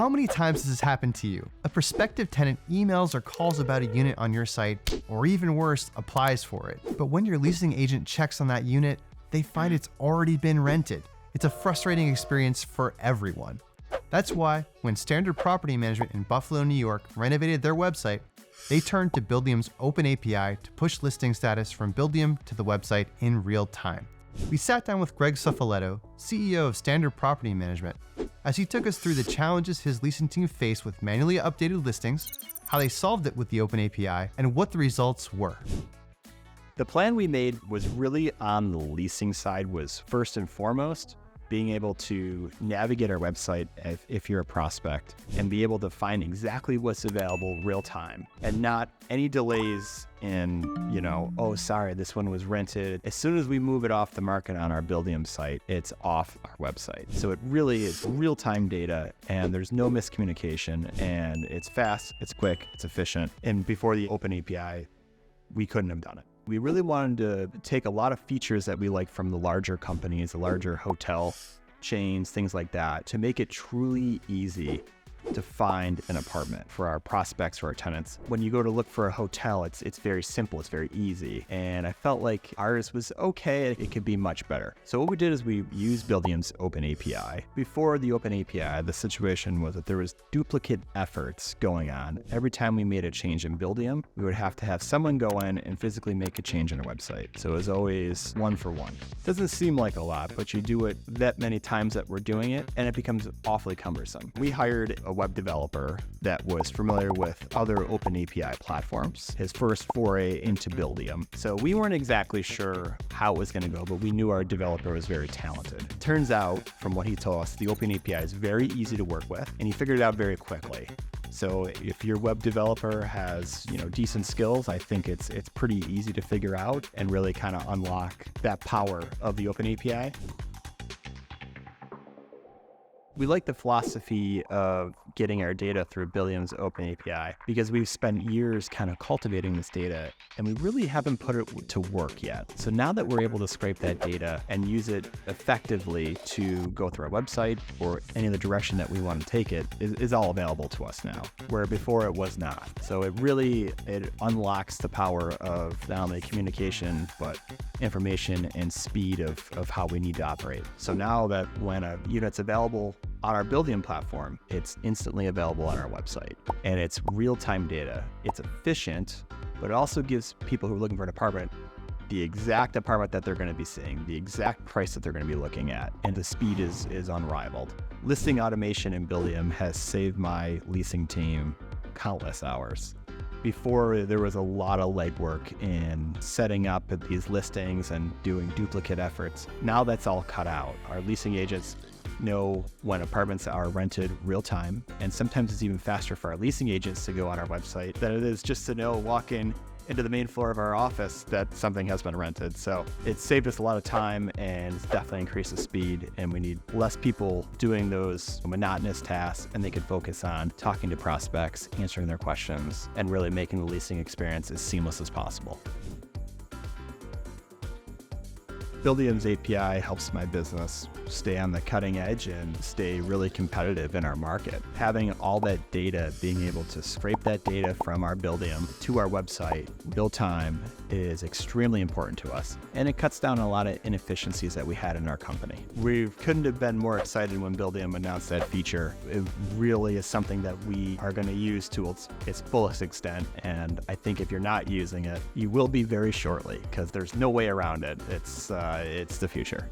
How many times has this happened to you? A prospective tenant emails or calls about a unit on your site, or even worse, applies for it. But when your leasing agent checks on that unit, they find it's already been rented. It's a frustrating experience for everyone. That's why, when Standard Property Management in Buffalo, New York renovated their website, they turned to Buildium's Open API to push listing status from Buildium to the website in real time. We sat down with Greg Suffoletto, CEO of Standard Property Management, as he took us through the challenges his leasing team faced with manually updated listings, how they solved it with the Open API, and what the results were. The plan we made was really on the leasing side was first and foremost, being able to navigate our website if you're a prospect and be able to find exactly what's available real time and not any delays in, oh, sorry, this one was rented. As soon as we move it off the market on our Buildium site, it's off our website. So it really is real-time data and there's no miscommunication and it's fast, it's quick, it's efficient. And before the Open API, we couldn't have done it. We really wanted to take a lot of features that we like from the larger companies, the larger hotel chains, things like that, to make it truly easy to find an apartment for our prospects, for our tenants. When you go to look for a hotel, it's very simple, it's very easy. And I felt like ours was okay, it could be much better. So what we did is we used Buildium's Open API. Before the Open API, the situation was that there was duplicate efforts going on. Every time we made a change in Buildium, we would have to have someone go in and physically make a change on our website. So it was always one for one. Doesn't seem like a lot, but you do it that many times that we're doing it, and it becomes awfully cumbersome. We hired a web developer that was familiar with other Open API platforms, his first foray into Buildium. So we weren't exactly sure how it was going to go, but we knew our developer was very talented. Turns out, from what he told us, the Open API is very easy to work with, and he figured it out very quickly. So if your web developer has, decent skills, I think it's pretty easy to figure out and really kind of unlock that power of the Open API. We like the philosophy of getting our data through Buildium's Open API because we've spent years kind of cultivating this data and we really haven't put it to work yet. So now that we're able to scrape that data and use it effectively to go through our website or any other direction that we want to take it is all available to us now, where before it was not. So it unlocks the power of not only communication, but information and speed of how we need to operate. So now that when a unit's available on our Buildium platform, it's instantly available on our website. And it's real-time data. It's efficient, but it also gives people who are looking for an apartment the exact apartment that they're going to be seeing, the exact price that they're going to be looking at, and the speed is unrivaled. Listing automation in Buildium has saved my leasing team countless hours. Before, there was a lot of legwork in setting up these listings and doing duplicate efforts. Now that's all cut out. Our leasing agents know when apartments are rented real time, and sometimes it's even faster for our leasing agents to go on our website than it is just to walk into the main floor of our office that something has been rented. So it's saved us a lot of time and it's definitely increased the speed, and we need less people doing those monotonous tasks, and they can focus on talking to prospects, answering their questions, and really making the leasing experience as seamless as possible. Buildium's API helps my business stay on the cutting edge and stay really competitive in our market. Having all that data, being able to scrape that data from our Buildium to our website real time is extremely important to us. And it cuts down a lot of inefficiencies that we had in our company. We couldn't have been more excited when Buildium announced that feature. It really is something that we are going to use to its fullest extent. And I think if you're not using it, you will be very shortly, because there's no way around it. It's the future.